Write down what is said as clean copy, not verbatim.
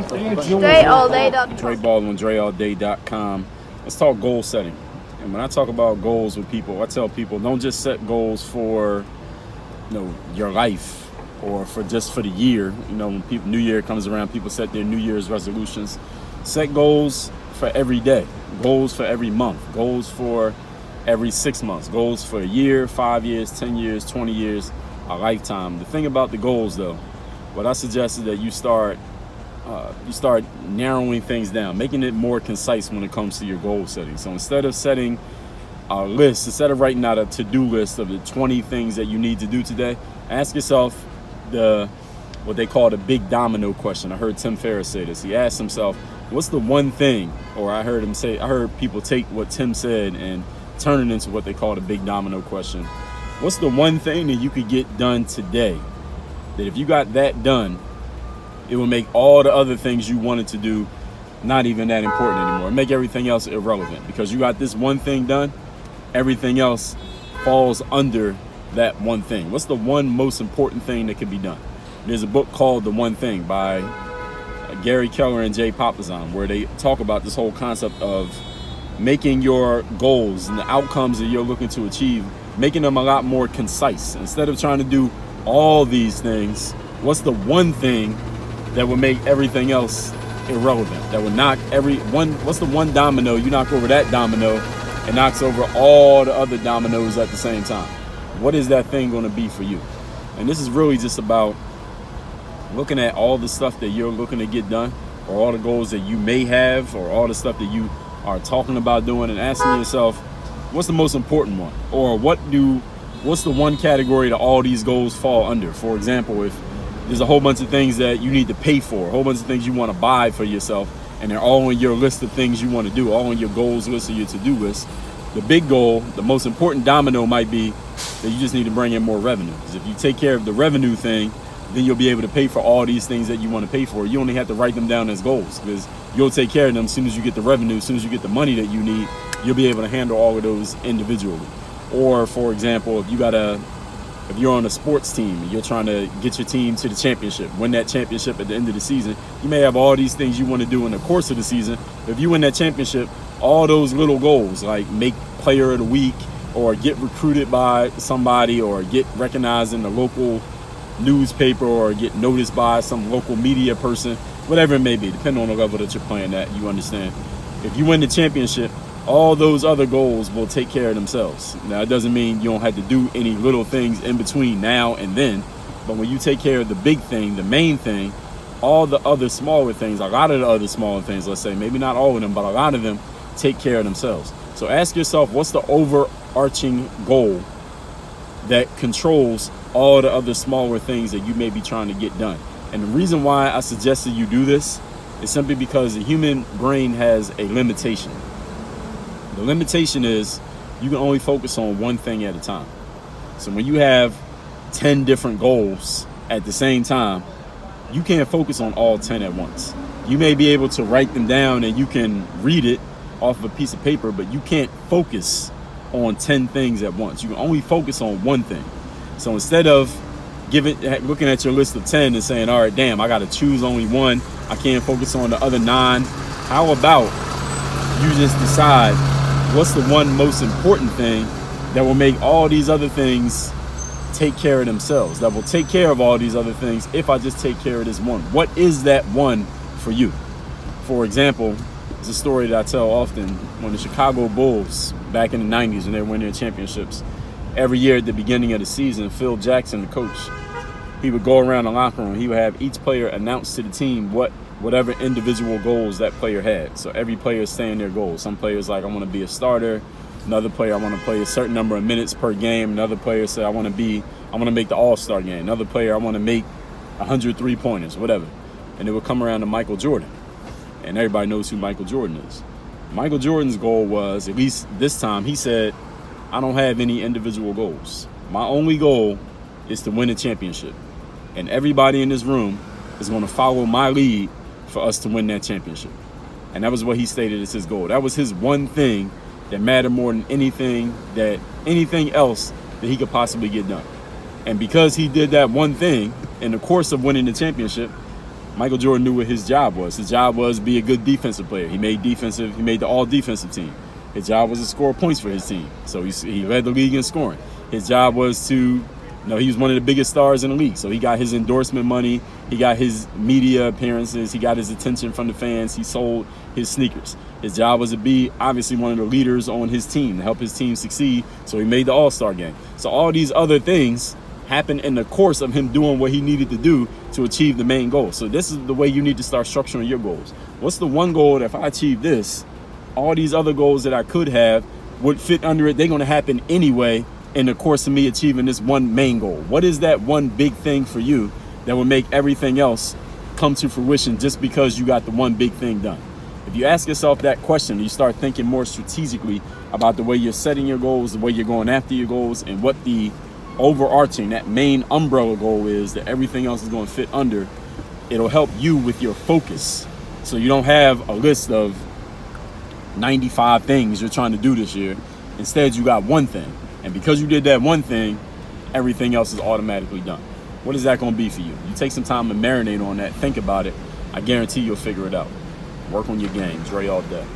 DreAllDay.com. Dre Baldwin, DreAllDay.com. Let's talk goal setting. And when I talk about goals with people, I tell people don't just set goals for your life or for the year. When New Year comes around, people set their New Year's resolutions. Set goals for every day, goals for every month, goals for every 6 months, goals for a year, 5 years, 10 years, 20 years, a lifetime. The thing about the goals, though, what I suggest is that you start narrowing things down, making it more concise when it comes to your goal setting. So instead of setting a list, instead of writing out a to-do list of the 20 things that you need to do today, ask yourself what they call the big domino question. I heard Tim Ferriss say this. He asked himself, what's the one thing, or I heard people take what Tim said and turn it into what they call the big domino question. What's the one thing that you could get done today that if you got that done, it will make all the other things you wanted to do not even that important anymore. Make everything else irrelevant because you got this one thing done. Everything else falls under that one thing. What's the one most important thing that could be done? There's a book called The One Thing by Gary Keller and Jay Papasan, where they talk about this whole concept of making your goals and the outcomes that you're looking to achieve, making them a lot more concise. Instead of trying to do all these things, what's the one thing that will make everything else irrelevant? That will knock what's the one domino, you knock over that domino, it knocks over all the other dominoes at the same time. What is that thing going to be for you? And this is really just about looking at all the stuff that you're looking to get done, or all the goals that you may have, or all the stuff that you are talking about doing, and asking yourself, what's the most important one? Or what's the one category that all these goals fall under? For example, if there's a whole bunch of things that you need to pay for, a whole bunch of things you want to buy for yourself, and they're all on your list of things you want to do, all on your goals list or your to-do list. The big goal, the most important domino might be that you just need to bring in more revenue. Because if you take care of the revenue thing, then you'll be able to pay for all these things that you want to pay for. You only have to write them down as goals because you'll take care of them as soon as you get the revenue, as soon as you get the money that you need, you'll be able to handle all of those individually. Or, for example, if you're on a sports team and you're trying to get your team to the championship, win that championship at the end of the season, you may have all these things you want to do in the course of the season. If you win that championship, all those little goals like make player of the week or get recruited by somebody or get recognized in the local newspaper or get noticed by some local media person, whatever it may be, depending on the level that you're playing at, you understand. If you win the championship, all those other goals will take care of themselves. Now, it doesn't mean you don't have to do any little things in between now and then, but when you take care of the big thing, the main thing, all the other smaller things, a lot of the other smaller things, let's say, maybe not all of them, but a lot of them take care of themselves. So ask yourself, what's the overarching goal that controls all the other smaller things that you may be trying to get done? And the reason why I suggested you do this is simply because the human brain has a limitation. The limitation is you can only focus on one thing at a time. So when you have 10 different goals at the same time, you can't focus on all 10 at once. You may be able to write them down and you can read it off of a piece of paper, but you can't focus on 10 things at once. You can only focus on one thing. So instead of looking at your list of 10 and saying, all right, damn, I got to choose only one, I can't focus on the other 9, how about you just decide what's the one most important thing that will make all these other things take care of themselves, that will take care of all these other things if I just take care of this one? What is that one for you? For example, it's a story that I tell often. When the Chicago Bulls, back in the 90s, when they were winning their championships, every year at the beginning of the season, Phil Jackson, the coach, he would go around the locker room. He would have each player announce to the team whatever individual goals that player had. So every player is saying their goals. Some players like, I want to be a starter. Another player, I want to play a certain number of minutes per game. Another player said, I want to make the All-Star game. Another player, I want to make 100 3-pointers, whatever. And it would come around to Michael Jordan. And everybody knows who Michael Jordan is. Michael Jordan's goal was, at least this time, he said, I don't have any individual goals. My only goal is to win a championship. And everybody in this room is going to follow my lead for us to win that championship. And that was what he stated as his goal. That was his one thing that mattered more than anything else that he could possibly get done. And because he did that one thing in the course of winning the championship, Michael Jordan knew what his job was. His job was to be a good defensive player. He made the all defensive team. His job was to score points for his team. So he led the league in scoring. His job was to, he was one of the biggest stars in the league. So he got his endorsement money. He got his media appearances. He got his attention from the fans. He sold his sneakers. His job was to be obviously one of the leaders on his team, to help his team succeed. So he made the All-Star game. So all these other things happened in the course of him doing what he needed to do to achieve the main goal. So this is the way you need to start structuring your goals. What's the one goal that if I achieve this, all these other goals that I could have would fit under it? They're going to happen anyway in the course of me achieving this one main goal. What is that one big thing for you that will make everything else come to fruition just because you got the one big thing done? If you ask yourself that question, you start thinking more strategically about the way you're setting your goals, the way you're going after your goals, and what the overarching, that main umbrella goal is that everything else is going to fit under. It'll help you with your focus. So you don't have a list of 95 things you're trying to do this year. Instead, you got one thing. And because you did that one thing, everything else is automatically done. What is that going to be for you? You take some time to marinate on that, think about it. I guarantee you'll figure it out. Work on your game. Dre all day.